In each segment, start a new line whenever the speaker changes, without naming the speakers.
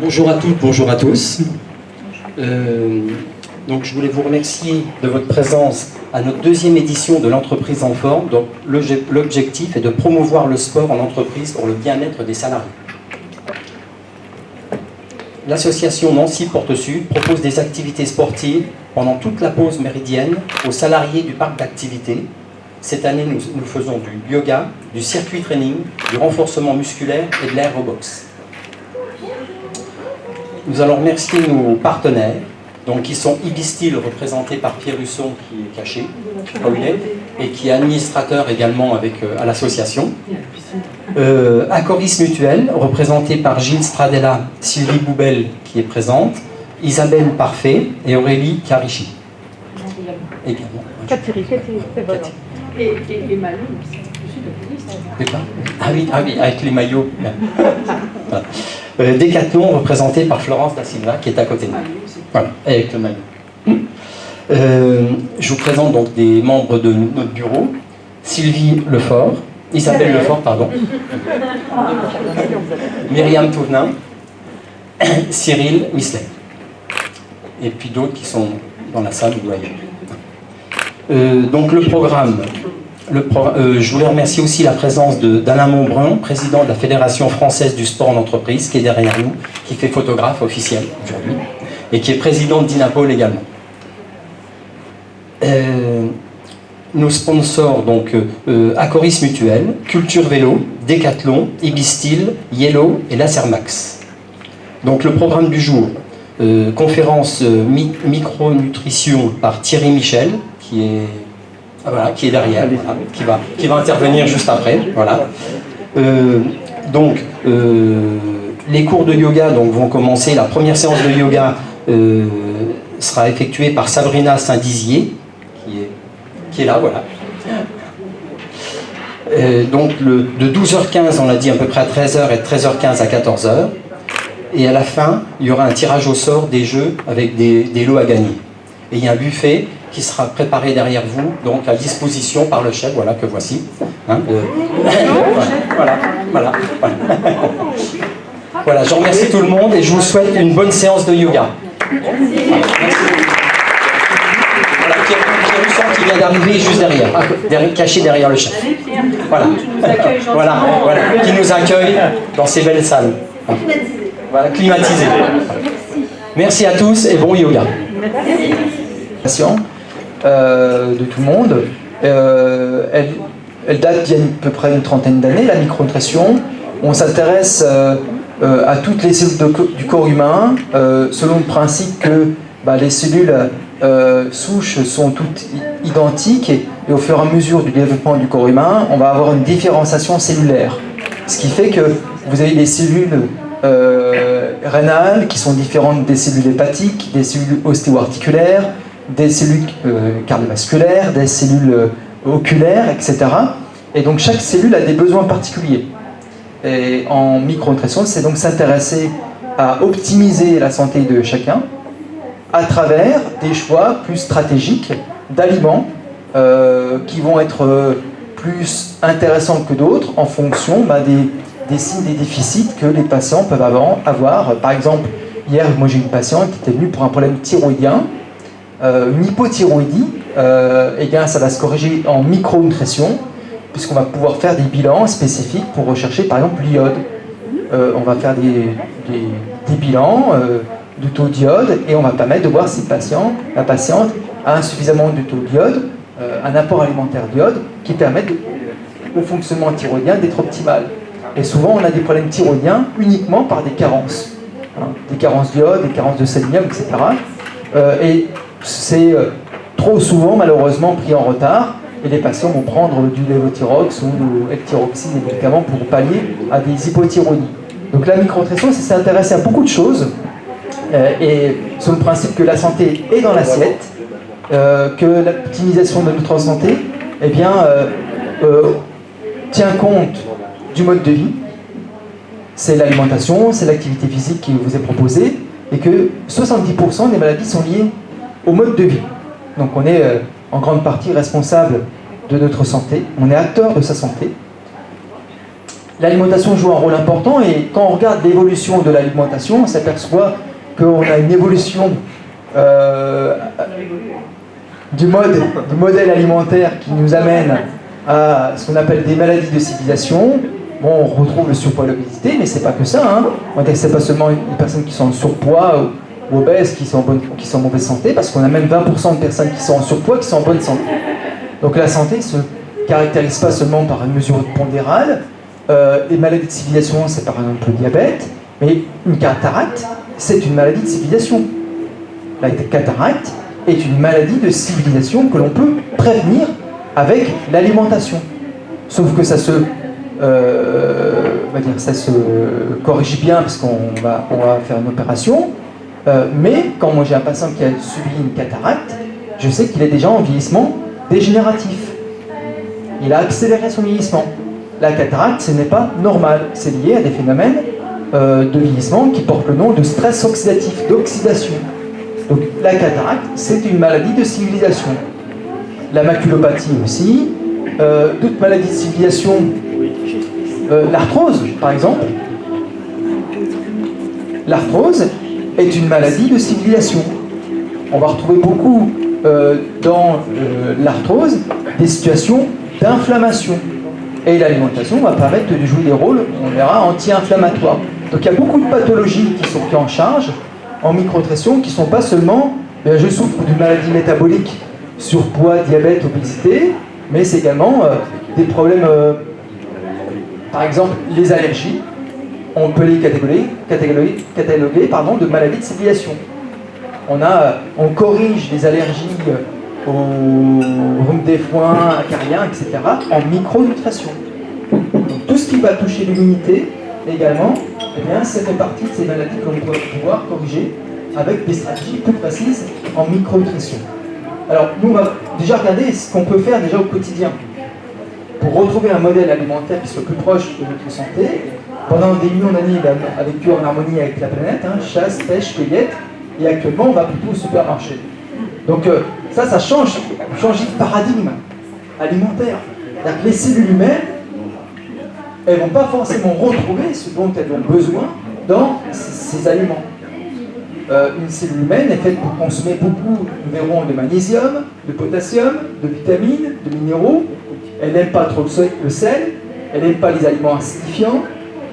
Bonjour à toutes, bonjour à tous. Donc je voulais vous remercier de votre présence à notre deuxième édition de l'entreprise en forme. Donc l'objectif est de promouvoir le sport en entreprise pour le bien-être des salariés. L'association Nancy Porte Sud propose des activités sportives pendant toute la pause méridienne aux salariés du parc d'activités. Cette année, nous faisons du yoga, du circuit training, du renforcement musculaire et de l'aérobox. Nous allons remercier nos partenaires, donc qui sont Ibistil, représenté par Pierre Husson, qui est caché, et qui est administrateur également à l'association. Acoris Mutuel, représenté par Gilles Stradella, Sylvie Boubel, qui est présente, Isabelle Parfait et Aurélie Carichi. Également.
Cathy, c'est bon. Et les maillots,
ah oui, avec les maillots. Voilà. Décathlon, représenté par Florence da Silva, qui est à côté de nous. Voilà, avec le maillot. Je vous présente donc des membres de notre bureau. Sylvie Lefort, Isabelle Lefort, pardon. Myriam Touvenin, Cyril Whistler. Et puis d'autres qui sont dans la salle ou ailleurs. Donc le programme. Je voulais remercier aussi la présence d'Alain Montbrun, président de la Fédération française du sport en entreprise, qui est derrière nous, qui fait photographe officiel aujourd'hui, et qui est président d'Inapol également. Nos sponsors, donc Acoris Mutuel, Culture Vélo, Décathlon, Ibistil, Yellow et Lasermax. Donc le programme du jour, conférence micronutrition par Thierry Michel, qui est derrière, voilà, qui va intervenir juste après. Voilà. Les cours de yoga vont commencer. La première séance de yoga sera effectuée par Sabrina Saint-Dizier, qui est là, voilà. De 12h15, on l'a dit, à peu près à 13h, et de 13h15 à 14h. Et à la fin, il y aura un tirage au sort des jeux avec des lots à gagner. Et il y a un buffet qui sera préparé derrière vous, donc à disposition par le chef, voilà, que voici. Voilà. Voilà, je remercie tout le monde et je vous souhaite une bonne séance de yoga. Merci. Voilà, Pierre Husson qui vient d'arriver juste derrière, caché derrière le chef. Voilà, qui nous accueille dans ces belles salles. Voilà, climatisé. Merci à tous et bon yoga. Merci. De tout le monde. Elle date d'il y a à peu près une trentaine d'années, la micronutrition. On s'intéresse à toutes les cellules du corps humain, selon le principe que les cellules souches sont toutes identiques et au fur et à mesure du développement du corps humain, on va avoir une différenciation cellulaire. Ce qui fait que vous avez des cellules rénales qui sont différentes des cellules hépatiques, des cellules ostéo-articulaires, des cellules cardiovasculaires, des cellules oculaires, etc. Et donc chaque cellule a des besoins particuliers. Et en micronutrition, c'est donc s'intéresser à optimiser la santé de chacun à travers des choix plus stratégiques d'aliments qui vont être plus intéressants que d'autres en fonction des signes, des déficits que les patients peuvent avoir. Par exemple, hier, moi j'ai une patiente qui était venue pour un problème thyroïdien, une hypothyroïdie, et bien ça va se corriger en micronutrition, puisqu'on va pouvoir faire des bilans spécifiques pour rechercher par exemple l'iode. On va faire des bilans de taux d'iode et on va permettre de voir si la patiente a insuffisamment de taux d'iode, un apport alimentaire d'iode qui permet au fonctionnement thyroïdien d'être optimal. Et souvent on a des problèmes thyroïdiens uniquement par des carences. Des carences d'iode, des carences de sélénium, etc. Et c'est trop souvent malheureusement pris en retard et les patients vont prendre du lévothyrox ou de L-thyroxine, des médicaments pour pallier à des hypothyroïdies. Donc la micronutrition, c'est s'intéresser à beaucoup de choses et sur le principe que la santé est dans l'assiette, que l'optimisation de notre santé tient compte du mode de vie, c'est l'alimentation, c'est l'activité physique qui vous est proposée et que 70% des maladies sont liées au mode de vie. Donc on est en grande partie responsable de notre santé. On est acteur de sa santé. L'alimentation joue un rôle important et quand on regarde l'évolution de l'alimentation, on s'aperçoit qu'on a une évolution du modèle alimentaire qui nous amène à ce qu'on appelle des maladies de civilisation. Bon, on retrouve le surpoids et l'obésité, mais c'est pas que ça. Hein. C'est pas seulement les personnes qui sont en surpoids ou obèses qui sont en mauvaise santé, parce qu'on a même 20% de personnes qui sont en surpoids qui sont en bonne santé. Donc la santé se caractérise pas seulement par une mesure pondérale. Les maladies de civilisation, c'est par exemple le diabète, mais une cataracte, c'est une maladie de civilisation. La cataracte est une maladie de civilisation que l'on peut prévenir avec l'alimentation. Sauf que ça se corrige bien parce qu'on va faire une opération. Mais quand moi j'ai un patient qui a subi une cataracte, je sais qu'il est déjà en vieillissement dégénératif. Il a accéléré son vieillissement. La cataracte, ce n'est pas normal. C'est lié à des phénomènes de vieillissement qui portent le nom de stress oxydatif, d'oxydation. Donc la cataracte, c'est une maladie de civilisation. La maculopathie aussi, toute maladie de civilisation, l'arthrose par exemple. L'arthrose est une maladie de civilisation. On va retrouver beaucoup dans l'arthrose des situations d'inflammation. Et l'alimentation va permettre de jouer des rôles, on verra, anti-inflammatoires. Donc il y a beaucoup de pathologies qui sont prises en charge en micronutrition qui ne sont pas seulement je souffre d'une maladie métabolique, surpoids, diabète, obésité, mais c'est également des problèmes, par exemple les allergies, on peut les cataloguer de maladies de civilisation. On corrige les allergies au rhume des foins, acariens, etc. en micronutrition. Donc tout ce qui va toucher l'immunité également, eh bien, ça fait partie de ces maladies que l'on doit pouvoir corriger avec des stratégies plus précises en micronutrition. Alors, nous, on va déjà regarder ce qu'on peut faire déjà au quotidien pour retrouver un modèle alimentaire qui soit plus proche de notre santé. Pendant des millions d'années, il a vécu en harmonie avec la planète, chasse, pêche, cueillette, et actuellement, on va plutôt au supermarché. Donc, ça change de paradigme alimentaire. C'est-à-dire que les cellules humaines, elles ne vont pas forcément retrouver ce dont elles ont besoin dans ces aliments. Une cellule humaine est faite pour consommer beaucoup, nous verrons, de magnésium, de potassium, de vitamines, de minéraux. Elle n'aime pas trop le sel, elle n'aime pas les aliments acidifiants,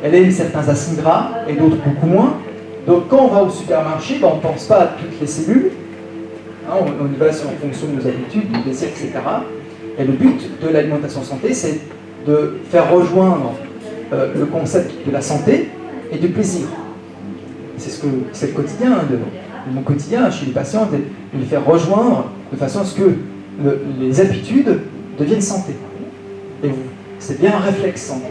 elle aime certains acides gras et d'autres beaucoup moins. Donc quand on va au supermarché, on ne pense pas à toutes les cellules. On y va en fonction de nos habitudes, du désir, etc. Et le but de l'alimentation santé, c'est de faire rejoindre le concept de la santé et du plaisir. C'est le quotidien de mon quotidien chez les patients, de les faire rejoindre de façon à ce que les habitudes deviennent santé. Et c'est bien un réflexe santé.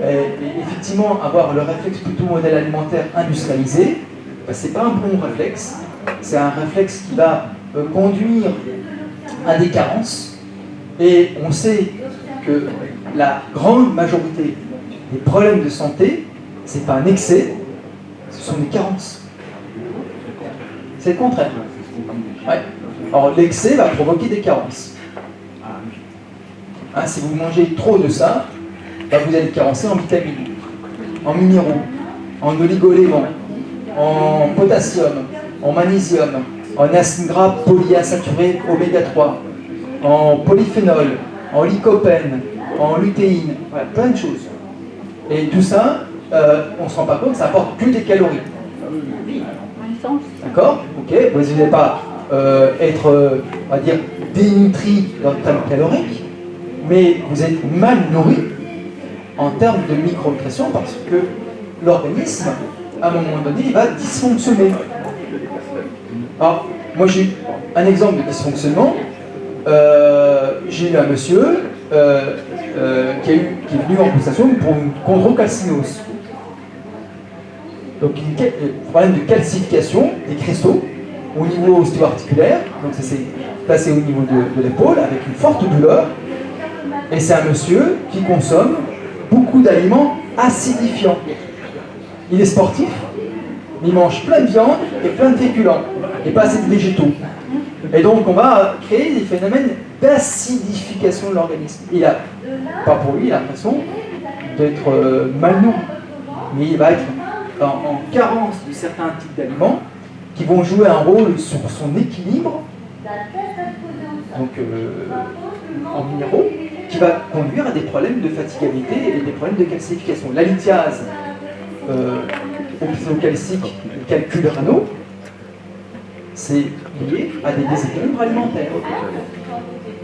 Et effectivement, avoir le réflexe plutôt modèle alimentaire industrialisé, c'est pas un bon réflexe. C'est un réflexe qui va conduire à des carences. Et on sait que la grande majorité des problèmes de santé, c'est pas un excès, ce sont des carences. C'est le contraire. Ouais. Alors l'excès va provoquer des carences. Si vous mangez trop de ça, vous allez carencer en vitamines, en minéraux, en oligo-éléments, en potassium, en magnésium, en acides gras polyinsaturés oméga 3, en polyphénol, en lycopène, en lutéine, voilà, plein de choses. Et tout ça, on ne se rend pas compte, ça apporte que des calories. D'accord ? Ok, vous n'allez pas être, on va dire, dénutri dans le terme calorique, mais vous êtes mal nourri en termes de micronutrition parce que l'organisme, à un moment donné, il va dysfonctionner. Alors, moi j'ai eu un exemple de dysfonctionnement. J'ai eu un monsieur qui est venu en consultation pour une chondrocalcinose. Donc, un problème de calcification des cristaux au niveau ostéo-articulaire. Donc, ça s'est placé au niveau de l'épaule avec une forte douleur. Et c'est un monsieur qui consomme beaucoup d'aliments acidifiants. Il est sportif, il mange plein de viande et plein de féculents, et pas assez de végétaux. Et donc on va créer des phénomènes d'acidification de l'organisme. Il a, pas pour lui, il a l'impression d'être mal nourri, mais il va être en carence de certains types d'aliments qui vont jouer un rôle sur son équilibre, donc en minéraux, qui va conduire à des problèmes de fatigabilité et des problèmes de calcification. La lithiase oxyocalcique, le calcul rénaux, c'est lié à des déséquilibres alimentaires.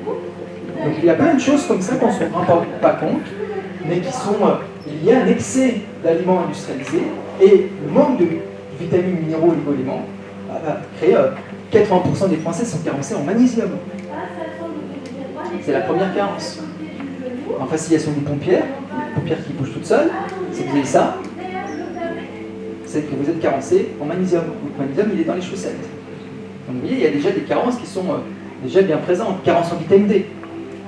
Donc il y a plein de choses comme ça qu'on ne se rend pas compte, mais qui sont liées à un excès d'aliments industrialisés, et le manque de vitamines, minéraux et oligo-éléments va créer 80% des Français sont carencés en magnésium. C'est la première carence. En facilitation des paupières qui bougent toutes seules, si vous avez ça, c'est que vous êtes carencé en magnésium. Le magnésium, il est dans les chaussettes. Donc vous voyez, il y a déjà des carences qui sont déjà bien présentes. Carence en vitamine D.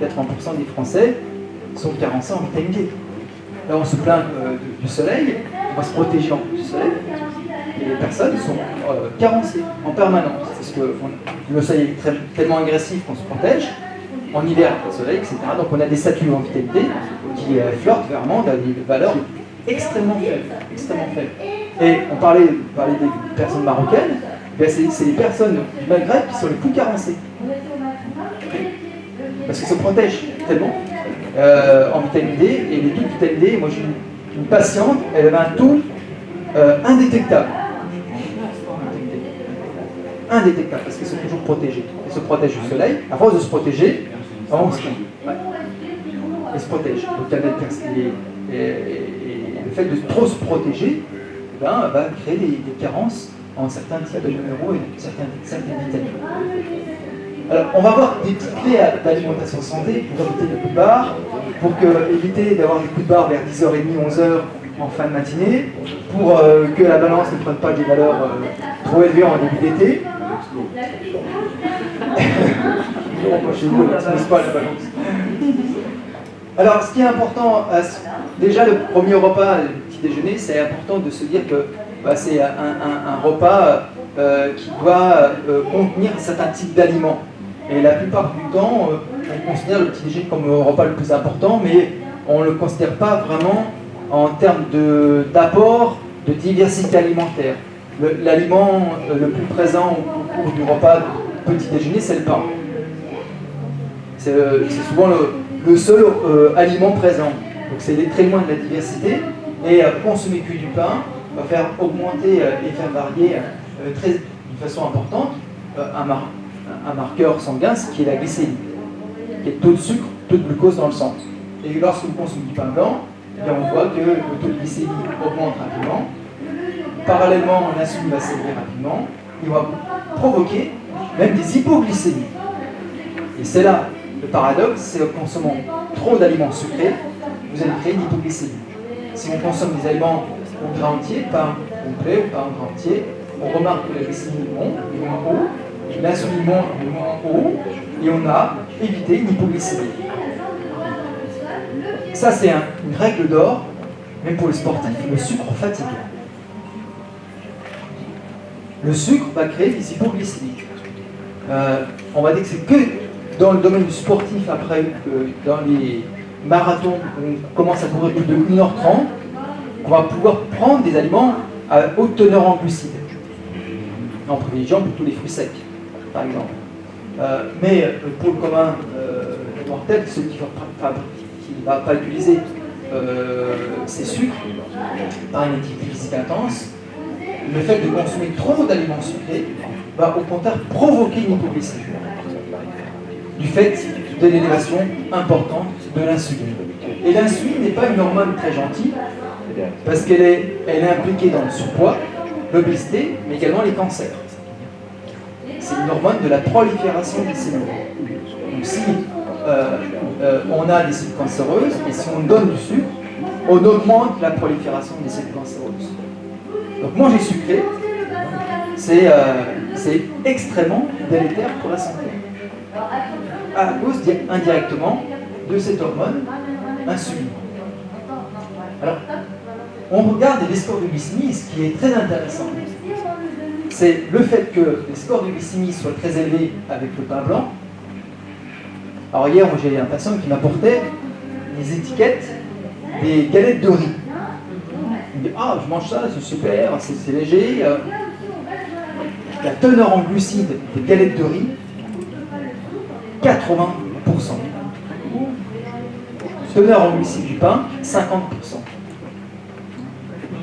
80% des Français sont carencés en vitamine D. Là, on se plaint du soleil, on va se protéger du soleil, et les personnes sont carencées en permanence. Parce que le soleil est tellement agressif qu'on se protège. En hiver, le soleil, etc. Donc on a des statuts en vitamine D qui flirtent vraiment dans des valeurs extrêmement faibles. Et on parlait des personnes marocaines, c'est les personnes du Maghreb qui sont les plus carencées. Parce qu'elles se protègent tellement en vitamine D, et les taux de vitamine D, moi j'ai une patiente, elle avait un taux indétectable. Indétectable, parce qu'elles sont toujours protégées. Elles se protègent du soleil, à force de se protéger, elles se protègent. Donc il y a et le fait de trop se protéger va créer des carences en certains types de minéraux et certaines vitamines. Alors, on va voir des petites clés d'alimentation santé pour éviter les coups de barre, pour éviter d'avoir des coups de barre vers 10h30, 11h en fin de matinée, pour que la balance ne prenne pas des valeurs trop élevées en début d'été. Chez vous, ne pas la balance. Alors, ce qui est important, déjà le premier repas, le petit déjeuner, c'est important de se dire que c'est un repas qui doit contenir certains types d'aliments. Et la plupart du temps, on considère le petit déjeuner comme le repas le plus important, mais on ne le considère pas vraiment en termes d'apport de diversité alimentaire. L'aliment le plus présent au cours du repas de petit déjeuner, c'est le pain. C'est souvent le seul aliment présent. Donc c'est très loin de la diversité. Et consommer que du pain va faire augmenter et faire varier d'une façon importante un marqueur sanguin, ce qui est la glycémie, qui est le taux de sucre, le taux de glucose dans le sang. Et lorsque vous consommez du pain blanc, on voit que le taux de glycémie augmente rapidement. Parallèlement, l'insuline va s'élever rapidement. Il va provoquer même des hypoglycémies. Et c'est là le paradoxe, c'est qu'en consommant trop d'aliments sucrés, vous allez créer une hypoglycémie. Si on consomme des aliments au grain entier, pain complet ou pain au grain entier, on remarque que la glycémie monte, est moins haut, l'insuline monte, est moins haut, et on a évité une hypoglycémie. Ça, c'est une règle d'or, même pour les sportifs, le sucre fatigue. Le sucre va créer des hypoglycémies. On va dire que c'est que dans le domaine du sportif, après, dans les marathons, on commence à courir plus de 1h30, on va pouvoir prendre des aliments à haute teneur en glucides, en privilégiant plutôt les fruits secs, par exemple. Mais pour le commun mortel, ceux qui ne va pas utiliser ces sucres par une activité physique intense, le fait de consommer trop d'aliments sucrés va au contraire provoquer une hypoglycémie du fait de l'élévation importante de l'insuline. Et l'insuline n'est pas une hormone très gentille parce qu'elle est impliquée dans le surpoids, l'obésité, mais également les cancers. C'est une hormone de la prolifération des cellules. Donc si on a des cellules cancéreuses et si on donne du sucre, on augmente la prolifération des cellules cancéreuses. Donc manger sucré, c'est extrêmement délétère pour la santé. À cause indirectement de cette hormone insuline. Alors, on regarde les scores de glycémie, ce qui est très intéressant. c'est le fait que les scores de glycémie soient très élevés avec le pain blanc. Alors hier, moi, j'ai un patient qui m'apportait les étiquettes des galettes de riz. Il me dit « Ah, je mange ça, c'est super, c'est léger. » La teneur en glucides des galettes de riz, 80%. Teneur en glucides du pain, 50%.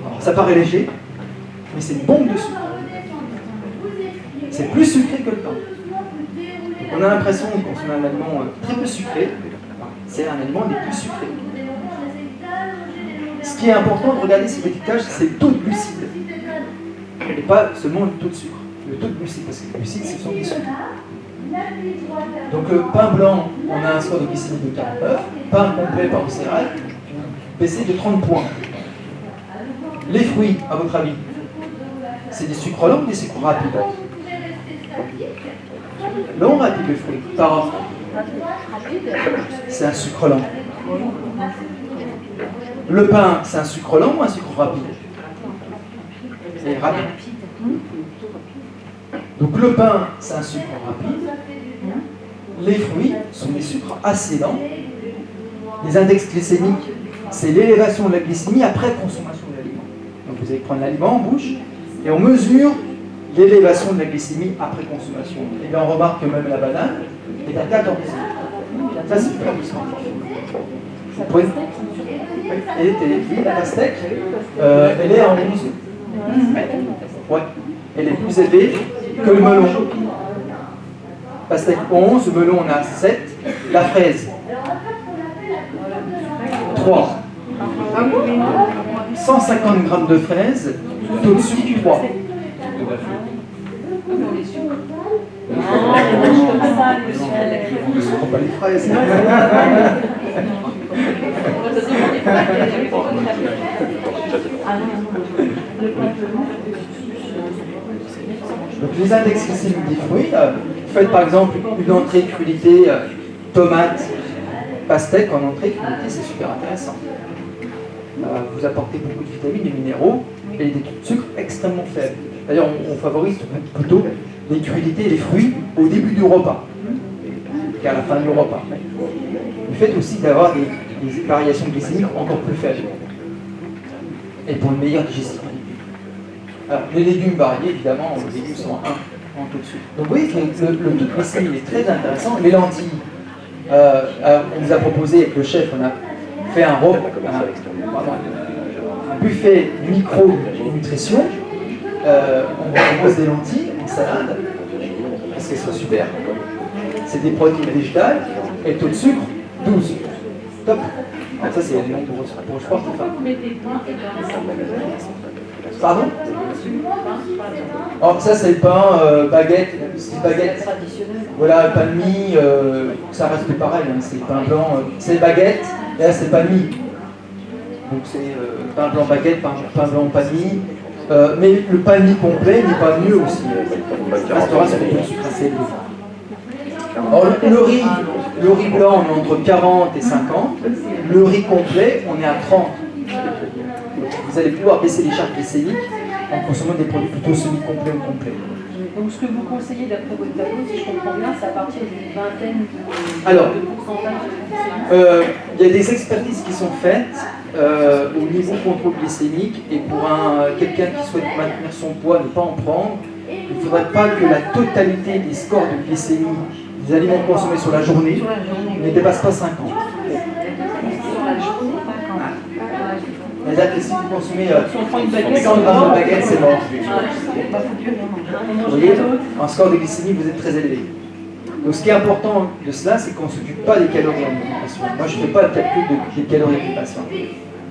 Alors, ça paraît léger, mais c'est une bombe de sucre. C'est plus sucré que le pain. Donc on a l'impression qu'on consomme un aliment très peu sucré. C'est un aliment des plus sucrés. Ce qui est important de regarder sur l'étiquetage, c'est le taux de glucides. Et pas seulement le taux de sucre. Le taux de glucides, parce que les glucides, ce sont des sucres. Donc le pain blanc, on a un score de glycémie de 49. Pain complet par céréales, baissé de 30 points. Les fruits, à votre avis, c'est des sucres lents ou des sucres rapides? Long, rapide, les fruits, par rapport. C'est un sucre lent. Le pain, c'est un sucre lent ou un sucre rapide? C'est rapide. Donc le pain, c'est un sucre rapide. Les fruits sont des sucres assez lents. Les index glycémiques, c'est l'élévation de la glycémie après consommation de l'aliment. Donc vous allez prendre l'aliment en bouche et on mesure l'élévation de la glycémie après consommation. Et bien on remarque que même la banane est à 14. Ça c'est super scientifique. Vous pouvez... Elle était la pastèque, elle est en 11. Ouais. Elle est plus élevée que le melon. Pastèque 11, le melon on a 7. La fraise, 3. 150 grammes de fraises, taux de sucre 3. Je ne prends pas les fraises. Donc les index glycémiques des fruits, vous faites par exemple une entrée crudité, tomate, pastèque en entrée crudité, c'est super intéressant. Vous apportez beaucoup de vitamines et minéraux et des taux de sucre extrêmement faibles. D'ailleurs, on favorise plutôt les crudités et les fruits au début du repas qu'à la fin du repas. Le fait aussi d'avoir des variations glycémiques encore plus faibles et pour une meilleure digestion. Alors, les légumes variés, évidemment, les légumes sont en taux de sucre. Donc vous voyez que le taux de glycémie est très intéressant. Les lentilles, on nous a proposé avec le chef, on a fait un buffet micronutrition. On vous propose des lentilles en salade, parce qu'elles sont super. C'est des protéines végétales, et le taux de sucre, 12. Top. Alors ça c'est l'aliment pour le sport. Pardon? Alors ça c'est le pain, baguette, c'est baguette. Voilà, pain de mie, ça reste pareil, hein, c'est le pain blanc, c'est baguette, et là c'est pain de mie. Donc c'est pain blanc baguette, pain blanc pain de mie. Mais le pain de mie complet n'est pas mieux aussi. Il restera sur les sucres assez élevés. Alors le riz blanc on est entre 40 et 50. Le riz complet on est à 30. Vous allez pouvoir baisser les charges glycémiques en consommant des produits plutôt semi-complets ou complets.
Donc ce que vous conseillez d'après votre tableau, si je comprends bien, c'est à partir d'une vingtaine de pourcentage.
Il y a des expertises qui sont faites au niveau contrôle glycémique et pour quelqu'un qui souhaite maintenir son poids, ne pas en prendre, il ne faudrait pas que la totalité des scores de glycémie des aliments consommés sur la journée ne dépasse pas 50. C'est-à-dire que si vous consommez 100 grammes de baguette, c'est mort. Vous voyez, en score de glycémie, vous êtes très élevé. Donc ce qui est important de cela, c'est qu'on ne s'occupe pas des calories en alimentation. Moi, je ne fais pas le calcul des calories du patient.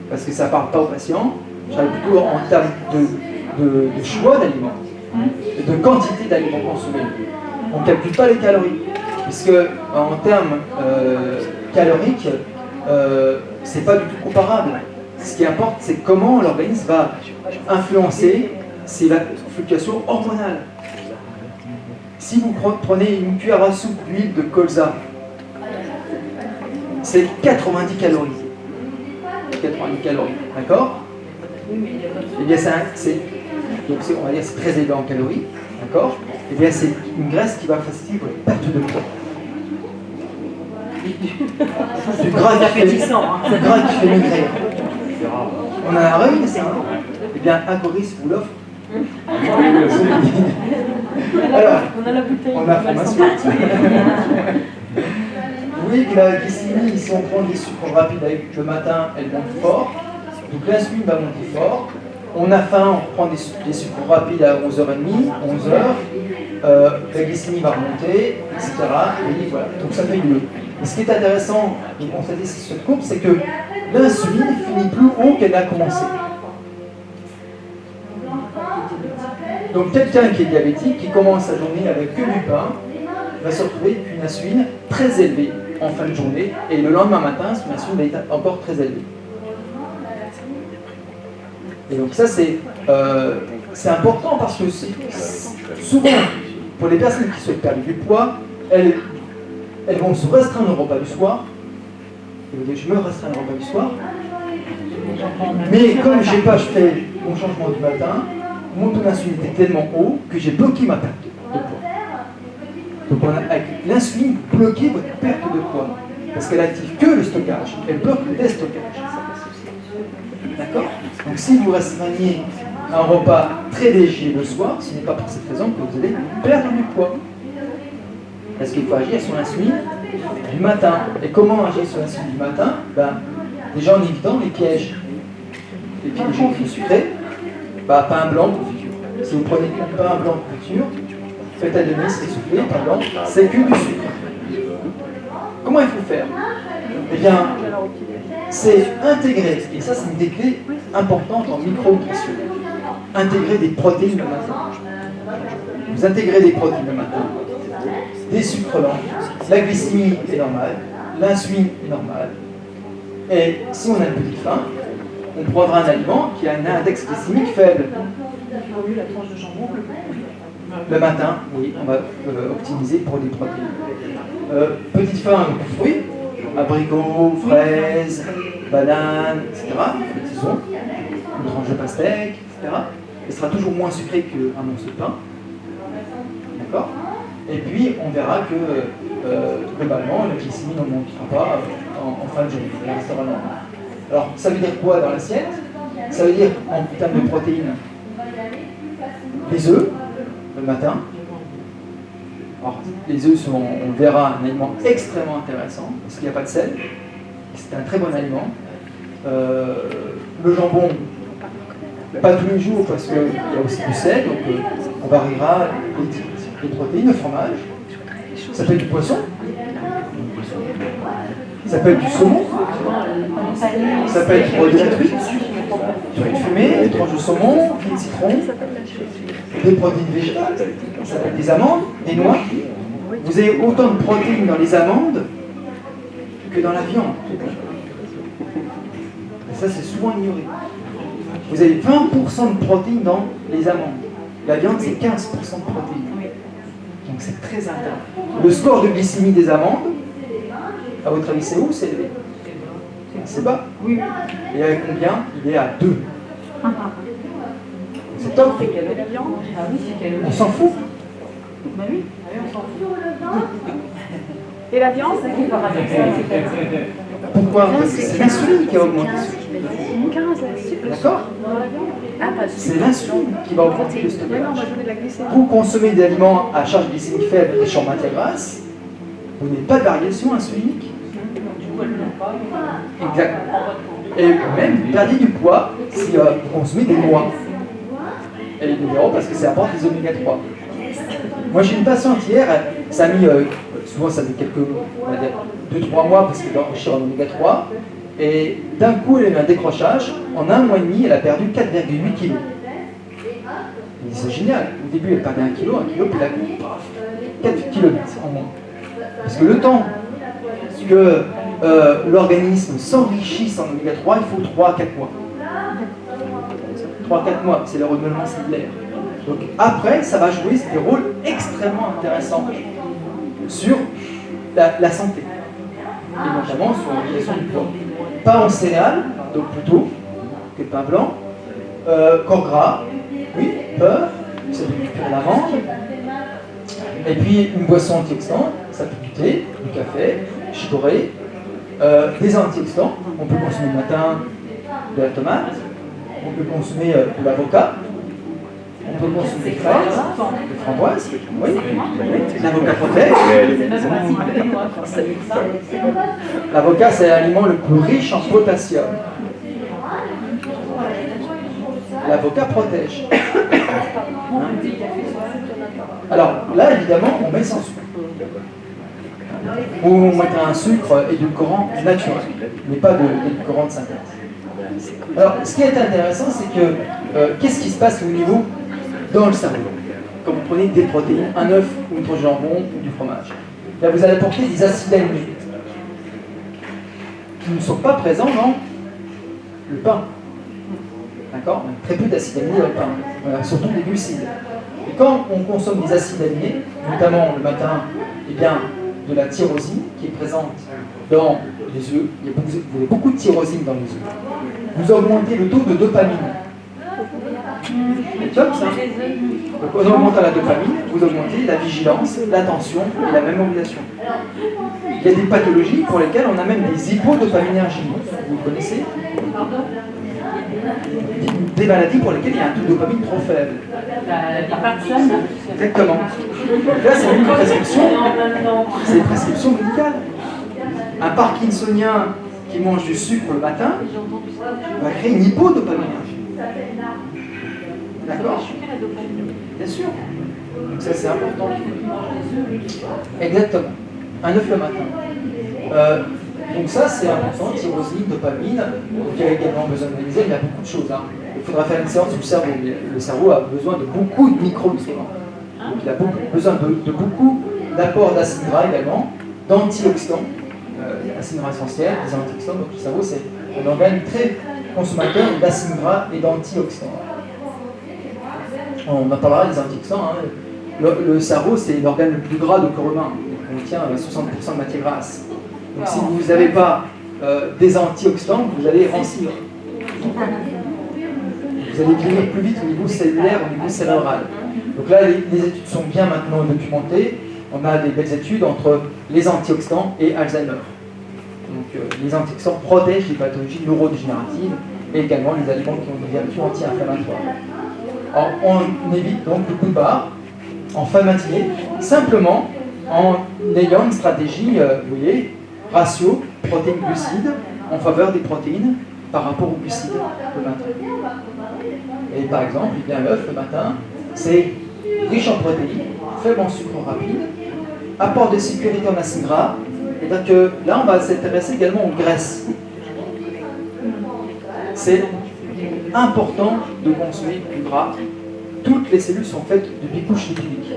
Parce que ça ne parle pas au patient. Je travaille plutôt en termes de choix d'aliments, de quantité d'aliments consommés. On ne calcule pas les calories. Puisque en termes caloriques, c'est pas du tout comparable. Ce qui importe, c'est comment l'organisme va influencer ces fluctuations hormonales. Si vous prenez une cuillère à soupe d'huile de colza, c'est 90 calories. 90 calories, d'accord? Eh bien, donc on va dire c'est très élevé en calories, d'accord? Et bien c'est une graisse qui va faciliter votre perte de poids. Du gras qui fait maigrir. On a un revenu, ça, hein? Eh bien, Agoris vous l'offre. Alors,
on a la bouteille.
on a formation. Oui, que la glycémie, si on prend des sucres rapides avec le matin, elle monte fort. Donc l'insuline va monter fort. On a faim, on prend des sucres rapides à 11h30, 11h. La glycémie va remonter, etc. Et voilà. Donc ça fait mieux. Et ce qui est intéressant de constater sur cette courbe, c'est que l'insuline finit plus haut qu'elle n'a commencé. Donc quelqu'un qui est diabétique, qui commence sa journée avec que du pain, va se retrouver avec une insuline très élevée en fin de journée, et le lendemain matin, son insuline va être encore très élevée. Et donc ça c'est important parce que souvent, pour les personnes qui souhaitent perdre du poids, elles vont se restreindre au repas du soir. Elles vont dire, je me restreins au repas du soir. Mais comme je fais mon changement du matin, mon taux d'insuline était tellement haut que j'ai bloqué ma perte de poids. Donc avec l'insuline, bloquez votre perte de poids. Parce qu'elle active que le stockage, elle bloque le déstockage. D'accord? Donc si vous restreignez un repas très léger le soir, ce n'est pas pour cette raison que vous allez perdre du poids. Parce qu'il faut agir sur l'insuline du matin. Et comment agir sur l'insuline du matin? Déjà en évitant les pièges. Les pièges sucrés, pain blanc pour friture. Si vous prenez du pain blanc pour friture, faites à demi, c'est soufflé, pain blanc, c'est que du sucre. Comment il faut faire? Eh bien, c'est intégrer, et ça c'est une des clés importantes en micronutrition, intégrer des protéines le matin. Vous intégrez des protéines le matin, des sucres lents, la glycémie est normale, l'insuline est normale, et si on a une petite faim, on prendra un aliment qui a un index glycémique faible. Le matin, oui, on va optimiser pour des protéines. Petite faim avec des fruits, abricots, fraises, bananes, etc. Des saisons, une tranche de pastèque, etc. Elle sera toujours moins sucrée qu'un morceau de pain. D'accord? Et puis, on verra que globalement, la glycémie ne montera pas en fin de journée. Elle restera normale. Alors, ça veut dire quoi dans l'assiette? Ça veut dire, en termes de protéines, les œufs, le matin. Alors, les œufs sont, on verra, un aliment extrêmement intéressant, parce qu'il n'y a pas de sel. C'est un très bon aliment. Le jambon, pas tous les jours, parce qu'il y a aussi du sel, donc on variera les protéines, le fromage. Ça peut être du poisson. Ça peut être du saumon. Ça peut être de la truite. Truite fumée, des tranches de saumon, de citron, des protéines végétales. Ça peut être des amandes, des noix. Vous avez autant de protéines dans les amandes que dans la viande. Et ça, c'est souvent ignoré. Vous avez 20% de protéines dans les amandes. La viande, c'est 15% de protéines. Donc c'est très intéressant. Le score de glycémie des amandes, à votre avis, c'est où? C'est élevé? C'est bas? Oui. Et avec combien? Il est à 2. C'est top. On s'en fout.
Bah oui, on s'en fout. Et la viande, c'est qui par
Pourquoi? Parce que c'est l'insuline qui va augmenter. D'accord? C'est l'insuline qui va augmenter le stockage. Vous consommez des aliments à charge glycémique faible et en matière grasse, vous n'avez pas de variation insulinique. Exactement. Et même vous perdez du poids si vous consommez des noix. Et les numéros parce que ça apporte les oméga 3. Moi j'ai une patiente hier, ça a mis, souvent ça met quelques, on va dire 2-3 mois parce qu'elle doit enrichir en oméga 3. Et d'un coup elle a eu un décrochage, en 1 mois et demi elle a perdu 4,8 kg. C'est génial, au début elle perdait 1 kg, puis d'un coup, paf, 4 kg en moins. Parce que le temps que l'organisme s'enrichisse en oméga 3, il faut 3 à 4 mois. 3 à 4 mois, c'est le renouvellement cellulaire. Donc après, ça va jouer des rôles extrêmement intéressants sur la santé. Et notamment sur la gestion du poids. Pain en céréales, donc plutôt que pain blanc, corps gras, Oui, peur, c'est du lavande. Et puis une boisson antioxydante, ça peut du thé, du café, chicorée. Des antioxydants, on peut consommer le matin de la tomate, on peut consommer de l'avocat, on peut consommer des fraises, des framboises, oui, l'avocat protège. L'avocat, c'est l'aliment le plus riche en potassium. L'avocat protège. Alors là, évidemment, on met sans sucre. Ou on mettra un sucre édulcorant naturel, mais pas d'édulcorant de synthèse. Alors, ce qui est intéressant, c'est que qu'est-ce qui se passe au niveau dans le cerveau quand vous prenez des protéines, un œuf ou une tranche de jambon ou du fromage? Là, vous allez apporter des acides aminés qui ne sont pas présents dans le pain. D'accord? Très peu d'acides aminés dans le pain, surtout des glucides. Et quand on consomme des acides aminés, notamment le matin, eh bien, de la tyrosine qui est présente dans les œufs, vous avez beaucoup de tyrosine dans les œufs. Vous augmentez le taux de dopamine. C'est top ça. Donc en augmentant la dopamine, vous augmentez la vigilance, l'attention et la mémorisation. Il y a des pathologies pour lesquelles on a même des hypodopaminergies. Vous connaissez? Des maladies pour lesquelles il y a un taux de dopamine trop faible. Exactement. Donc là, c'est une prescription. C'est une prescription médicale. Un parkinsonien qui mange du sucre le matin va créer une hypodopaminergie. D'accord? Bien sûr. Donc ça, c'est important. Exactement. Un œuf le matin. Donc ça, c'est important, tyrosine, dopamine. Donc il y a également besoin de magnésium, il y a beaucoup de choses. Hein. Il faudra faire une séance sur le cerveau. Le cerveau a besoin de beaucoup de micronutriments. Donc il a besoin de beaucoup d'apports d'acides gras également, d'antioxydants, acides gras essentiels, des antioxydants. Donc le cerveau, c'est un organe très consommateur d'acides gras et d'antioxydants. On en parlera des antioxydants. Hein. Le cerveau, c'est l'organe le plus gras du corps humain. Il contient 60% de matière grasse. Donc si vous n'avez pas des antioxydants, vous allez rancir. Vous allez vieillir plus vite au niveau cellulaire, au niveau cérébral. Donc là, les études sont bien maintenant documentées. On a des belles études entre les antioxydants et Alzheimer. Donc les antioxydants protègent les pathologies neurodégénératives et également les aliments qui ont des vertus anti-inflammatoires. Alors on évite donc le coup de barre en fin de matinée, simplement en ayant une stratégie, vous voyez, ratio protéines-glucides en faveur des protéines par rapport aux glucides le matin. Et par exemple, eh bien, l'œuf le matin, c'est riche en protéines, faible en sucre rapide, apport de sécurité en acides gras. Et donc là, on va s'intéresser également aux graisses. C'est important de consommer du gras. Toutes les cellules sont faites de bicouches lipidiques.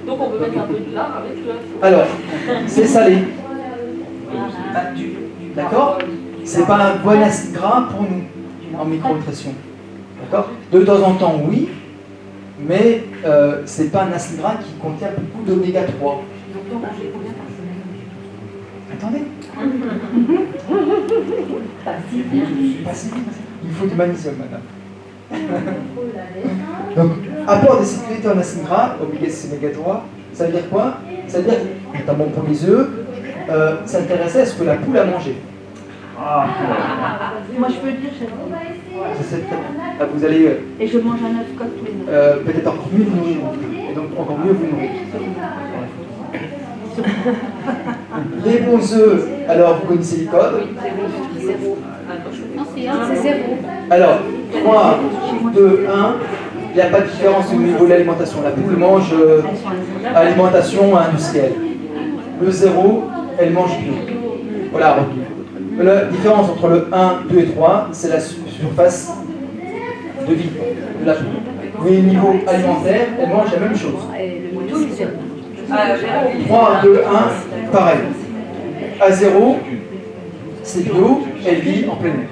Donc on peut mettre un peu de lard avec l'œuf.
Alors, c'est salé. D'accord? C'est pas un bon acide gras pour nous en micronutrition. D'accord? De temps en temps, oui, mais c'est pas un acide gras qui contient beaucoup d'oméga 3. Attendez. Pas si vite. Il faut du magnésium, madame. Donc, apport de sécurité en acide gras, oméga 3, ça veut dire quoi? Ça veut dire, notamment pour les œufs, s'intéresser à ce que la poule a mangé.
Ah. Moi je peux le dire,
vous allez
et je mange un œuf comme tout le monde.
peut-être encore mieux vous nourrir. Et donc encore mieux vous nourrir. Les bons œufs, alors vous connaissez les codes?
C'est zéro.
Alors, 3, 2, 1, il n'y a pas de différence au niveau de l'alimentation. La poule mange alimentation industrielle. Le 0, elle mange bio. Voilà. La différence entre le 1, 2 et 3, c'est la surface de vie de la poule. Mais au niveau alimentaire, elle mange la même chose. 3, 2, 1, pareil. À 0, c'est bio, elle vit en plein air.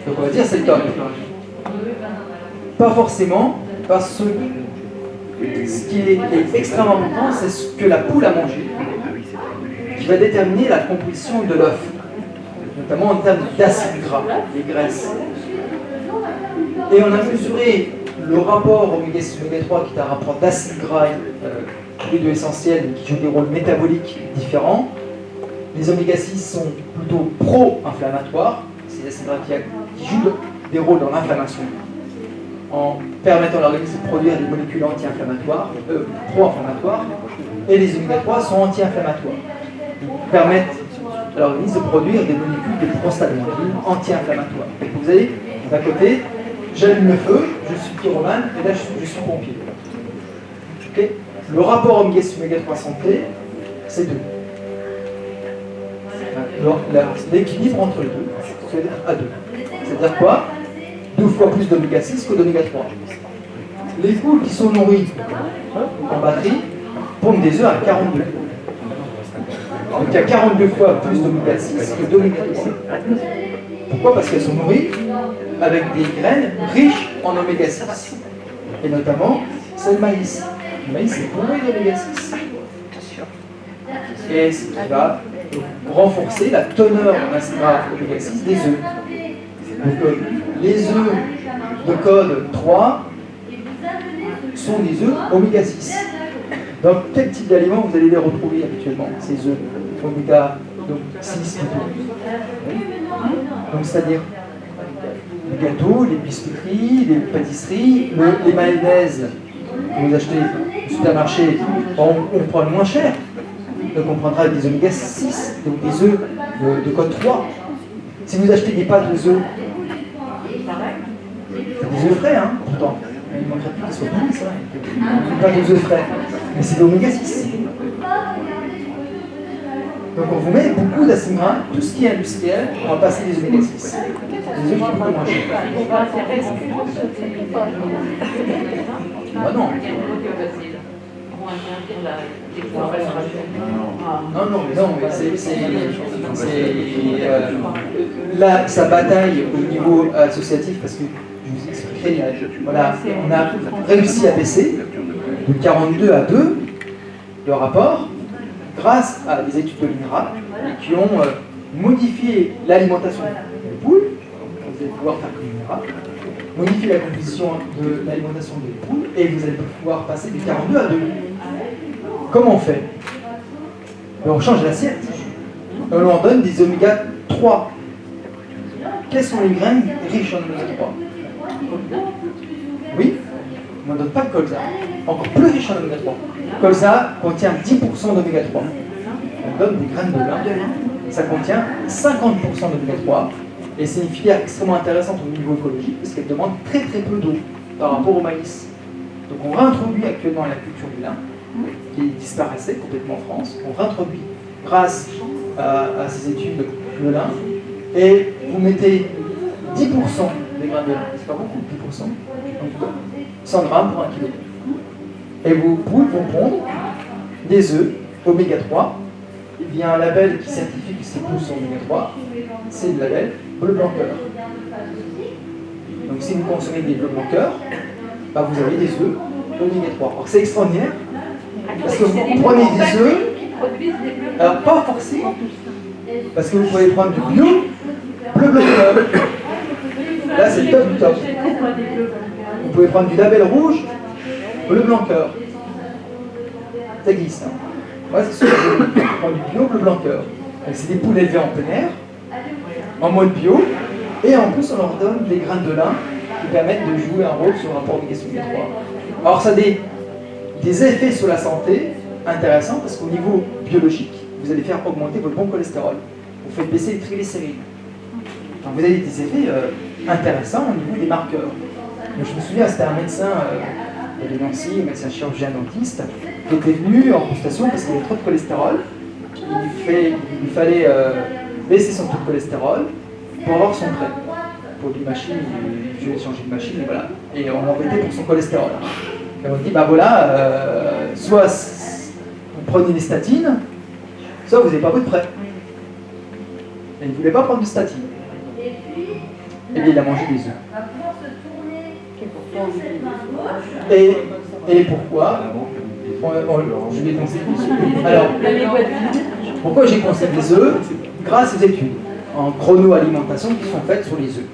Donc on va dire c'est le top. Pas forcément, parce que ce qui est extrêmement important, c'est ce que la poule a mangé, qui va déterminer la composition de l'œuf, notamment en termes d'acides gras, les graisses. Et on a mesuré le rapport oméga 6 oméga 3 qui est un rapport d'acide gras tous les deux essentiels mais qui joue des rôles métaboliques différents. Les oméga 6 sont plutôt pro-inflammatoires, c'est des acides gras qui jouent des rôles dans l'inflammation en permettant à l'organisme de produire des molécules anti-inflammatoires, pro-inflammatoires, et les oméga 3 sont anti-inflammatoires. Ils permettent à l'organisme de produire des molécules de prostaglandine anti-inflammatoires. Vous avez d'un côté, j'allume le feu, je suis pyromane, et là je suis pompier. Okay. Le rapport oméga 6 oméga 3 santé, c'est 2. L'équilibre entre les deux, c'est à 2. C'est-à-dire quoi? 2 fois plus d'oméga 6 que d'oméga 3. Les poules qui sont nourries en batterie pondent des œufs à 42. Donc il y a 42 fois plus d'oméga 6 que d'oméga 3. Pourquoi? Parce qu'elles sont nourries avec des graines riches en oméga 6. Et notamment, c'est le maïs. Le maïs est bourré d'oméga 6. Et ce qui va renforcer la teneur en acide gras oméga 6 des œufs. Donc les œufs de code 3 sont des œufs oméga 6. Dans quel type d'aliments vous allez les retrouver habituellement, ces œufs oméga 6 donc c'est-à-dire les gâteaux, les biscuiteries, les pâtisseries, les mayonnaises que vous achetez au supermarché, on prend le moins cher. Donc on prendra des oméga 6, donc des œufs de code 3. Si vous achetez des pâtes aux œufs, c'est des œufs frais, hein, pourtant. Il ne manquerait plus qu'ils soient bons, ça. Des pâtes aux œufs frais. Mais c'est de l'oméga 6. Donc on vous met beaucoup d'acides gras, tout ce qui est industriel, on va passer des oméga 6. Les œufs qui coûtent moins cher. Bah non. Non, mais là, sa bataille au niveau associatif, parce que je vous expliquerai, voilà, on a réussi à baisser de 42 à 2 le rapport grâce à des études de l'INRA qui ont modifié l'alimentation des poules, vous allez pouvoir faire comme l'INRA, modifier la composition de l'alimentation des poules et vous allez pouvoir passer de 42 à 2. Comment on fait? On change l'assiette. On leur donne des oméga 3. Quelles sont les graines riches en oméga 3? Oui, on ne donne pas de colza. Encore plus riche en oméga 3. Colza contient 10% d'oméga 3. On donne des graines de lin. Ça contient 50% d'oméga 3. Et c'est une filière extrêmement intéressante au niveau écologique parce qu'elle demande très très peu d'eau par rapport au maïs. Donc on réintroduit actuellement la culture du lin qui disparaissait complètement en France. On réintroduit grâce à ces études le lin et vous mettez 10% des grains de lin, c'est pas beaucoup, 10%, donc 100 grammes pour 1 kg. Et vos poules vont pondre des œufs oméga 3. Il y a un label qui certifie que ces poules sont oméga 3, c'est le label bleu blanc cœur. Donc si vous consommez des bleus blanc cœur, bah vous avez des œufs oméga 3. Alors c'est extraordinaire. Parce que vous prenez des œufs, alors pas forcément tous, parce que vous pouvez prendre du bio, bleu blanc cœur. Là c'est le top du top. Vous pouvez prendre du label rouge, bleu blanc cœur. Ça existe. Hein. Moi c'est sûr que je prends du bio, bleu blanc cœur. C'est des poules élevées en plein air, en mode bio, et en plus on leur donne des graines de lin qui permettent de jouer un rôle sur le rapport oméga 3. Alors ça a des effets sur la santé intéressants parce qu'au niveau biologique, vous allez faire augmenter votre bon cholestérol. Vous faites baisser les triglycérides. Donc vous avez des effets intéressants au niveau des marqueurs. Donc, je me souviens, c'était un médecin de Nancy, un médecin chirurgien dentiste, qui était venu en consultation parce qu'il avait trop de cholestérol. Il lui fallait baisser son taux de cholestérol pour avoir son prêt. Pour une machine, je vais changer de machine, et voilà. Et on l'embêtait pour son cholestérol. Et on dit, bah voilà, soit vous prenez des statines, soit vous n'avez pas votre prêt. Et il ne voulait pas prendre de statines. Et bien il a mangé des œufs. Et pourquoi je lui ai conseillé des œufs. Alors, pourquoi j'ai conseillé des œufs? Grâce aux études en chronoalimentation qui sont faites sur les œufs.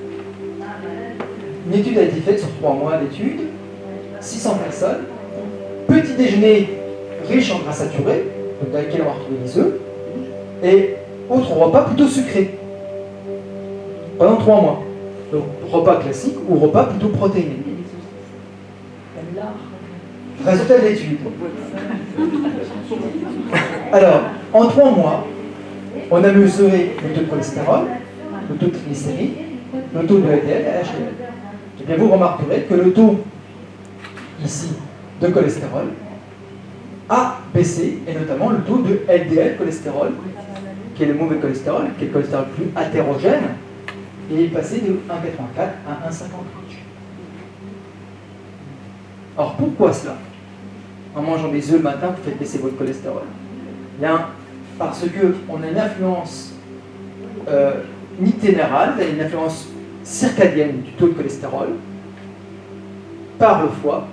Une étude a été faite sur 3 mois d'études 600 personnes. Petit déjeuner riche en gras saturés, dans lequel on va retrouver les œufs, et autre repas plutôt sucré, pendant 3 mois. Donc repas classique ou repas plutôt protéiné. Résultat de l'étude. Alors, en 3 mois, on a mesuré le taux de cholestérol, le taux de triglycérides, le taux de LDL et HDL. Et bien vous remarquerez que le taux, ici, de cholestérol a baissé, et notamment le taux de LDL cholestérol, qui est le mauvais cholestérol, qui est le cholestérol plus hétérogène, et est passé de 1,84 à 1,58. Alors pourquoi cela? En mangeant des œufs le matin, vous faites baisser votre cholestérol. Bien, parce qu'on a une influence nicténérale, une influence circadienne du taux de cholestérol par le foie.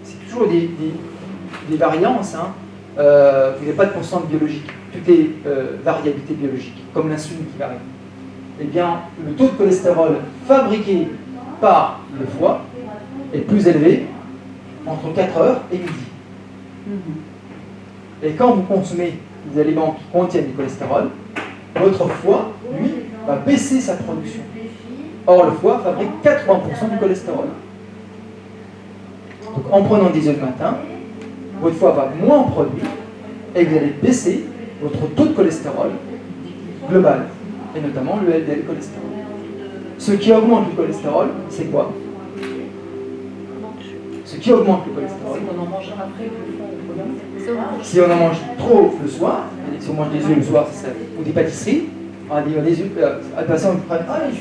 C'est toujours des variances, hein. Vous n'avez pas de constante biologique, tout est variabilité biologique, comme l'insuline qui varie. Eh bien, le taux de cholestérol fabriqué par le foie est plus élevé entre 4h et midi. Et quand vous consommez des aliments qui contiennent du cholestérol, votre foie, lui, va baisser sa production. Or, le foie fabrique 80% du cholestérol. Donc, en prenant des œufs le matin, votre foie va moins en produire et vous allez baisser votre taux de cholestérol global, et notamment le LDL cholestérol. Ce qui augmente le cholestérol, c'est quoi? Ce qui augmente le cholestérol, si on en mange trop le soir, si on mange des œufs le soir, ou des pâtisseries, on va dire des œufs, à passer,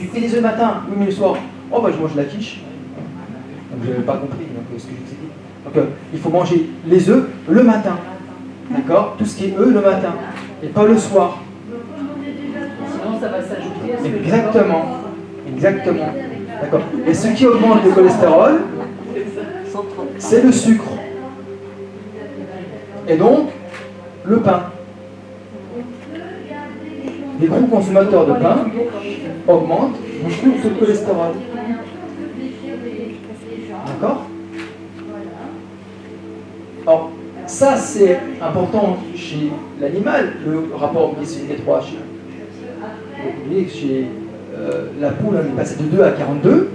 j'ai pris des œufs le matin, oui mais le soir, oh bah je mange de la quiche. Donc je n'avais pas compris ce que je vous ai dit. Donc il faut manger les œufs le matin, d'accord? Tout ce qui est œufs le matin, et pas le soir.
Sinon ça va s'ajouter à ce que
Exactement. D'accord. Et ce qui augmente le cholestérol, c'est le sucre. Et donc, le pain. Les gros consommateurs de pain augmentent beaucoup le taux de cholestérol. D'accord? Alors, ça c'est important chez l'animal, le rapport glycémique 3 chez la poule, on est passé de 2 à 42.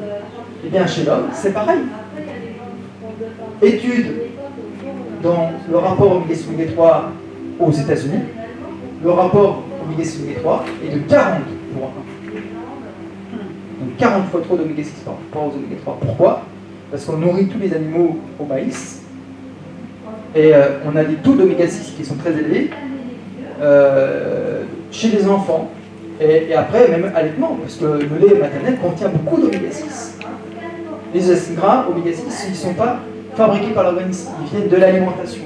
Et bien chez l'homme, c'est pareil. Étude dans le rapport oméga-6 3 aux États-Unis, le rapport oméga-6 3 est de 40 pour 1. Donc 40 fois trop d'oméga-6 par rapport aux oméga-3. Pourquoi? Parce qu'on nourrit tous les animaux au maïs et on a des taux d'oméga-6 qui sont très élevés chez les enfants et après même allaitement, parce que le lait maternel contient beaucoup d'oméga-6. Les acides gras oméga-6, ils ne sont pas fabriqués par l'organisme, ils viennent de l'alimentation.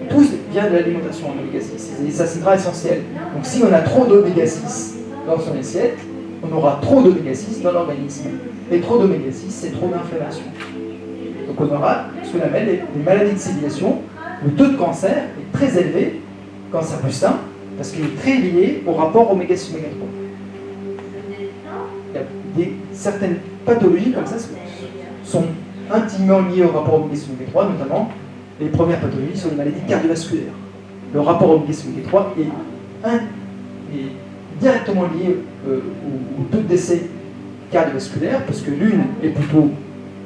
Tout vient de l'alimentation en oméga-6, c'est des acides gras essentiels. Donc si on a trop d'oméga-6 dans son assiette, on aura trop d'oméga-6 dans l'organisme. Et trop d'oméga-6, c'est trop d'inflammation. Donc on aura ce qu'on appelle les maladies de civilisation. Le taux de cancer est très élevé, cancer du sein, parce qu'il est très lié au rapport oméga-6 oméga-3. Il y a certaines pathologies comme ça sont intimement liées au rapport oméga-6 oméga-3, notamment les premières pathologies sont les maladies cardiovasculaires. Le rapport oméga-6 oméga-3 est directement lié au taux de décès cardiovasculaire, parce que l'une est plutôt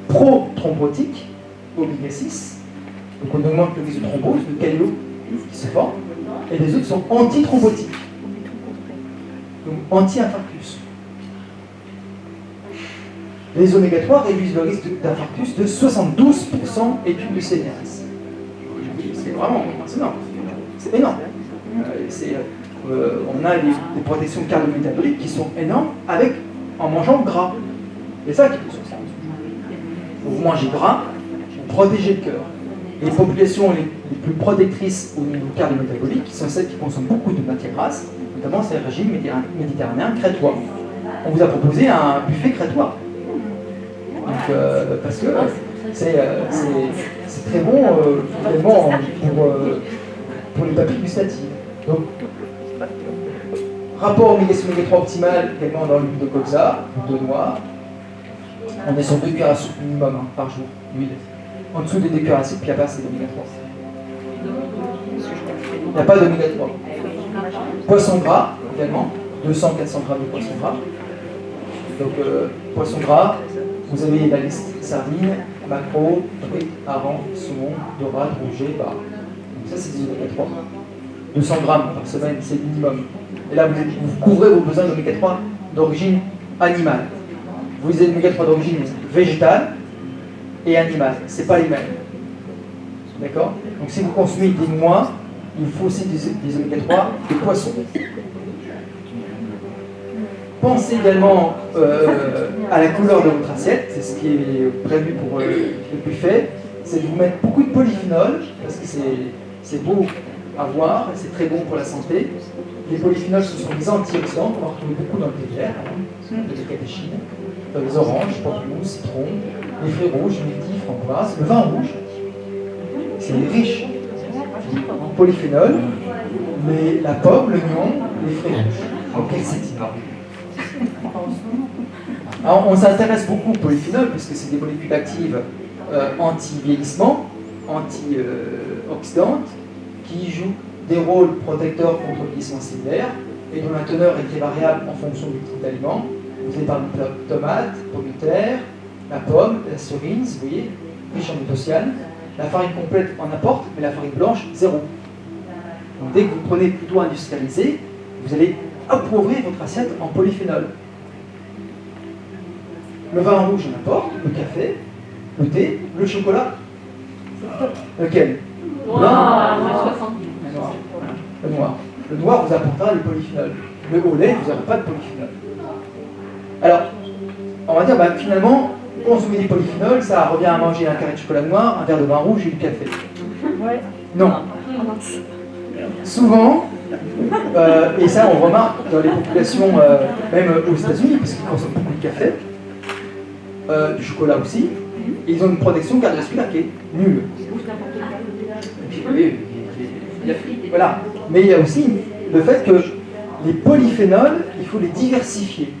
pro-thrombotique, oméga-6, donc on augmente le risque de thrombose, de caillot qui se forme, et les autres sont anti-thrombotiques, donc anti-infarctus. Les oméga-3 réduisent le risque d'infarctus de 72%, étude du CNRS. C'est vraiment énorme. C'est énorme. On a des protections cardio-métaboliques qui sont énormes en mangeant gras. C'est ça qui est sur ça. Vous mangez gras, vous protégez le cœur. Les populations les plus protectrices au niveau cardio-métabolique, qui sont celles qui consomment beaucoup de matières grasses, notamment c'est le régime méditerranéen crétois. On vous a proposé un buffet crétois. Donc, parce que c'est très bon également pour les papilles gustatives. Donc, rapport oméga-6 oméga-3 optimal également dans l'huile de colza, de noix. On est sur 2 cuillères à soupe minimum par jour d'huile. En dessous des déclarations, puis là-bas, c'est l'oméga 3. Il n'y a pas d'oméga 3. Poisson gras, également, 200-400 grammes de poisson gras. Donc, poisson gras, vous avez la liste sardines, maquereau, truite, hareng, saumon, dorade, rouget, bar. Donc ça, c'est des oméga 3. 200 grammes par semaine, c'est le minimum. Et là, vous couvrez vos besoins d'oméga 3 d'origine animale. Vous avez l'oméga 3 d'origine végétale et animale. Ce n'est pas les mêmes. D'accord? Donc si vous consommez des noix, il faut aussi des oméga 3 des poissons. Pensez également à la couleur de votre assiette. C'est ce qui est prévu pour le buffet. C'est de vous mettre beaucoup de polyphénol, parce que c'est beau à voir, et c'est très bon pour la santé. Les polyphénols, ce sont des antioxydants qu'on va retrouver beaucoup dans le thé vert, les catéchines, les oranges, pamplemousse, citron, les fruits rouges, myrtille, framboise, le vin rouge. C'est riche en polyphénol, mais la pomme, l'oignon, les fruits rouges, en quercétine. Alors, on s'intéresse beaucoup aux polyphénols, puisque c'est des molécules actives anti-vieillissement, anti-oxydantes, qui jouent des rôles protecteurs contre le vieillissement cellulaire et dont la teneur est très variable en fonction du type d'aliment. Vous avez par exemple la tomate, pomme de terre, la pomme, la cerise, vous voyez, riche en anthocyane. La farine complète en apporte, mais la farine blanche, zéro. Donc dès que vous prenez plutôt industrialisé, vous allez appauvrir votre assiette en polyphénol. Le vin rouge en apporte, le café, le thé, le chocolat. Lequel?
Wow,
le noir. Le noir vous apportera les polyphénols. Le au lait, vous n'aurez pas de polyphénols. Alors, on va dire, finalement, consommer des polyphénols, ça revient à manger un carré de chocolat noir, un verre de vin rouge et du café.
Ouais.
Non. Souvent, et ça on remarque dans les populations, même aux États-Unis, parce qu'ils consomment beaucoup de café, du chocolat aussi, ils ont une protection cardiovasculaire qui est nulle. Voilà. Mais il y a aussi le fait que les polyphénols, il faut les diversifier.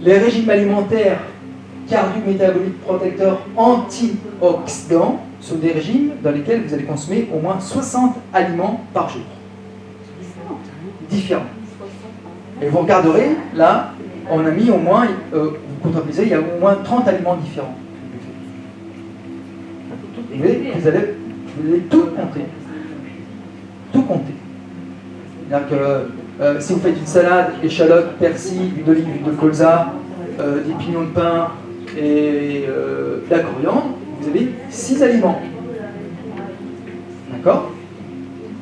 Les régimes alimentaires cardio-métaboliques protecteurs antioxydants sont des régimes dans lesquels vous allez consommer au moins 60 aliments par jour. Différents. Et vous regarderez, là, on a mis au moins, vous comptabilisez, il y a au moins 30 aliments différents. Vous allez tout compter. Tout compter. C'est-à-dire que si vous faites une salade, échalote, persil, huile d'olive, huile de colza, des pignons de pain et de la coriandre, vous avez 6 aliments. D'accord?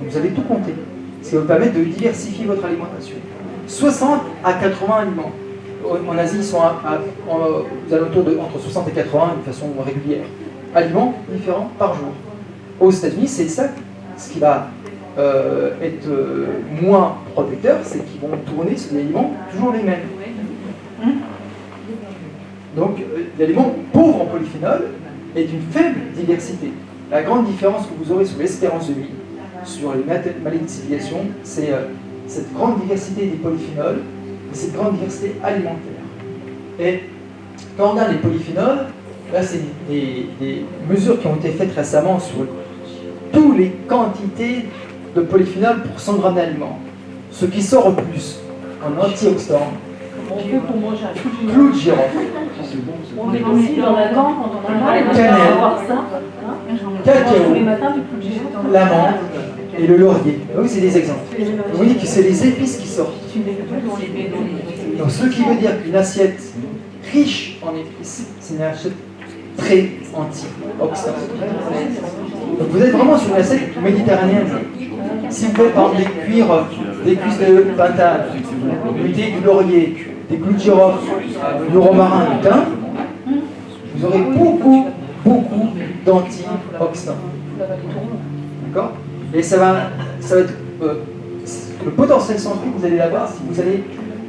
Vous allez tout compter. Ce qui va vous permettre de diversifier votre alimentation. 60 à 80 aliments. En Asie, ils sont aux alentours de entre 60 et 80 de façon régulière. Aliments différents par jour. Aux États-Unis, c'est ça ce qui va être moins protecteur, c'est qu'ils vont tourner sur des aliments toujours les mêmes. Donc, l'aliment pauvre en polyphénol est d'une faible diversité. La grande différence que vous aurez sur l'espérance de vie, sur les maladies de civilisation, c'est cette grande diversité des polyphénols et cette grande diversité alimentaire. Et quand on regarde les polyphénols, là, c'est des mesures qui ont été faites récemment sur toutes les quantités de polyphénol pour 100 grammes d'aliments. Ce qui sort le plus en antioxydants,
On fait pour manger un
clou de girofle,
On est aussi dans la dent quand on a mal, on
Cannelle.
va avoir ça.
cacao,
Tous les matins, du coup, j'ai
l'amande et le laurier. Oui, c'est des exemples. Vous voyez que c'est les épices qui sortent. Donc, ce qui veut dire qu'une assiette riche en épices, c'est une assiette très antioxydante. Donc vous êtes vraiment sur une assiette méditerranéenne. Si vous faites par exemple des cuisses de pintade, du laurier, des clous de girofle, du romarin, du thym, vous aurez beaucoup d'antioxydants. D'accord? Et ça va être le potentiel santé que vous allez l'avoir si vous allez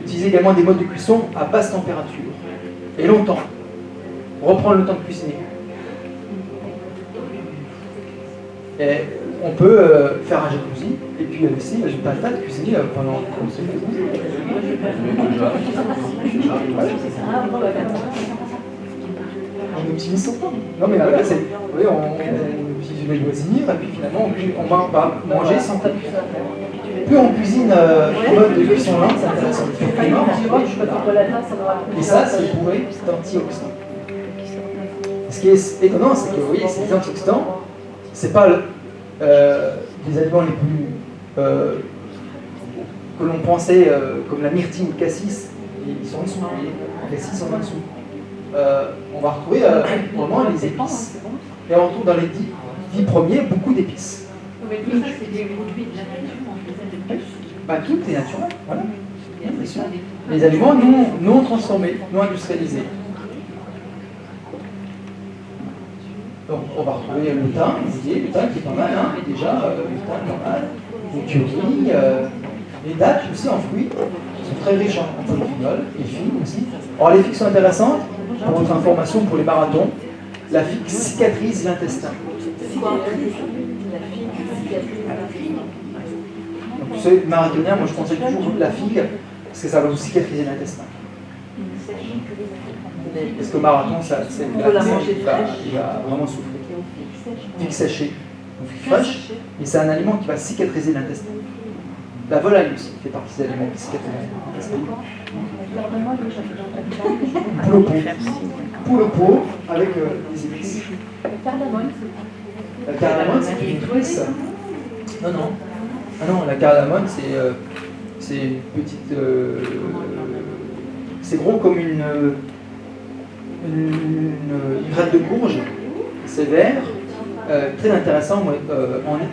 utiliser également des modes de cuisson à basse température et longtemps. Reprendre le temps de cuisiner. Et on peut faire un jacuzzi et puis laisser j'ai pas le temps de cuisiner pendant. n'utilise pas. Non, mais là, c'est. Vous voyez, on utilise les loisirs, et puis finalement, on va manger sans taper. Plus on cuisine mode de cuisson lente, c'est intéressant. Et ça, c'est prouvé, c'est antioxydant. Ce qui est étonnant, c'est que vous voyez, ces antioxydants, c'est pas les aliments les plus que l'on pensait comme la myrtille ou le cassis, ils sont en dessous. Les cassis sont en dessous. On va retrouver vraiment les épices. Et on retrouve dans les 10 premiers beaucoup d'épices.
Mais tout ça, c'est des produits de la nature, en fait.
Bah, tout est naturel, voilà. Les aliments non transformés, non industrialisés. Donc, on va retrouver le thym, vous voyez, le thym qui est pas mal, hein, déjà, le thym pas mal, les curry, les dattes aussi en fruits, sont très riches en polyphénol, les figues aussi. Alors, les figues sont intéressantes, pour votre information, pour les marathons, la figue cicatrise l'intestin. Donc, vous savez, marathonien, moi je conseille toujours la figue, parce que ça va vous cicatriser l'intestin. Parce que le marathon, il va vraiment souffrir. Figue séchée, donc figue fraîche, et c'est un aliment qui va cicatriser l'intestin. La volaille aussi fait partie des aliments qui cicatrisent l'intestin. Pour le pot avec des épices. La cardamone, c'est une épice. Non. Ah non, la cardamone, c'est une petite. C'est gros comme une graine de courge. C'est vert, très intéressant.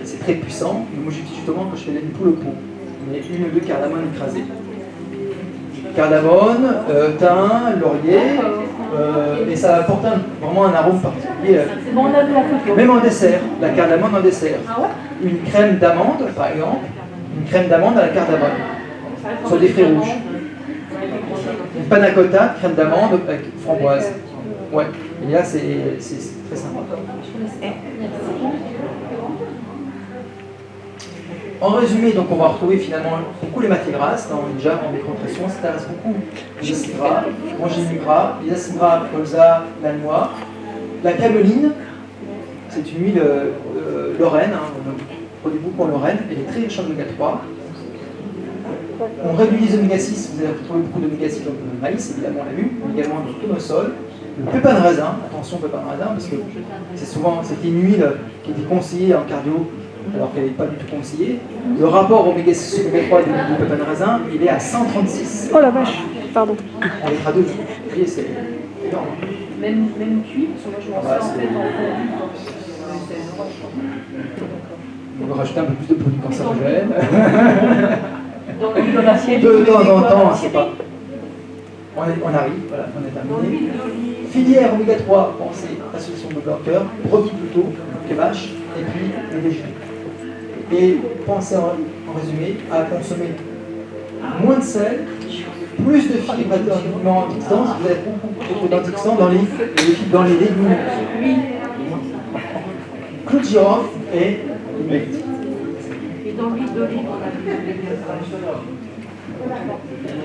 C'est très puissant. Moi, j'utilise justement quand je fais une poule au pot. Mais une ou deux cardamones écrasées. Cardamone, thym, laurier, et ça apporte vraiment un arôme particulier. Même en dessert, la cardamone en dessert. Une crème d'amande, par exemple, une crème d'amande à la cardamone, sur des fruits rouges. Une panna cotta, crème d'amande avec framboise. Ouais, et là c'est très sympa. En résumé, donc on va retrouver finalement beaucoup les matières grasses, déjà en micronutrition, ça intéresse beaucoup les acides gras, manger du gras, les acides gras, colza, la noix. La cameline, c'est une huile lorraine, on produit beaucoup en Lorraine, elle est très riche en oméga 3. On réduit les oméga 6, vous allez retrouver beaucoup d'oméga 6 dans le maïs, évidemment on l'a vu, mais également dans le tournesol. Le pépin de raisin, attention pépin de raisin, parce que c'était une huile qui était conseillée en cardio, alors qu'elle n'est pas du tout conseillée. Le rapport oméga 6 et oméga 3 du pépin de raisin, il est à 136.
Oh la vache, pardon.
On est à 2. Vous voyez, c'est énorme.
Même cuit, parce que moi je m'en fais en fait en
On va rajouter un peu plus de produits cancérogènes.
fondu.
De temps en temps, c'est pas. On arrive, voilà, on est terminé. Filière oméga 3, pensez association de bloqueurs, brebis plutôt, les vaches, et puis les végétaux. Et pensez en résumé à consommer moins de sel, plus de fibres antioxydants, vous avez beaucoup d'antioxydants dans les légumes. Clou de girofle et
dans l'huile d'olive,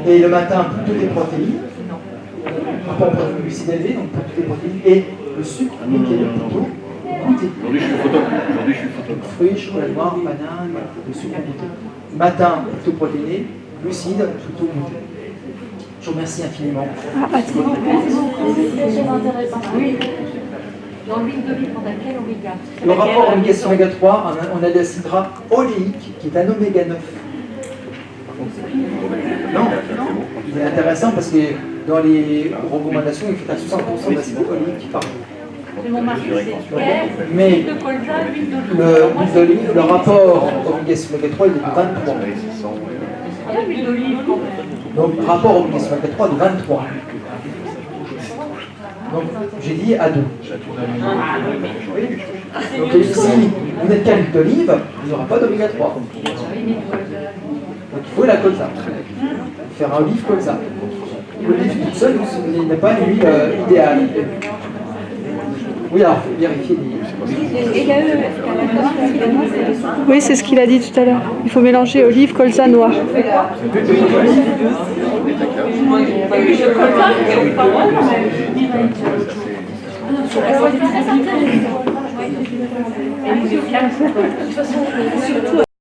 et le matin, plutôt des protéines, rapport glucides élevé, donc plutôt des protéines, et le sucre, qui est plutôt goûté.
Aujourd'hui, je suis photo.
Fruits, chocolat noir, banane, le sucre goûté. Matin, plutôt protéiné, glucides, plutôt goûté. Je vous remercie infiniment.
dans l'huile d'olive, on a quel oméga?
Le rapport oméga 3, on a l'acide gras oléique, qui est un oméga 9. Non, c'est intéressant parce que dans les recommandations, il faut à 60% d'acide oléique par jour.
C'est mon marché, c'est
mais
l'huile de colza, l'huile d'olive.
le rapport oméga 3 il est de 23.
Il y a l'huile d'olive quand même.
Donc rapport oméga 3 de 23. Donc j'ai dit à 2. Donc si vous n'êtes qu'à l'huile d'olive, vous n'aurez pas d'oméga 3. Donc il faut la colza. Faire un olive colza. L'olive toute seule, vous n'avez pas une huile idéale. Oui, alors il faut vérifier
Oui, c'est ce qu'il a dit tout à l'heure. Il faut mélanger olive, colza, noix.
Et vous, les flammes,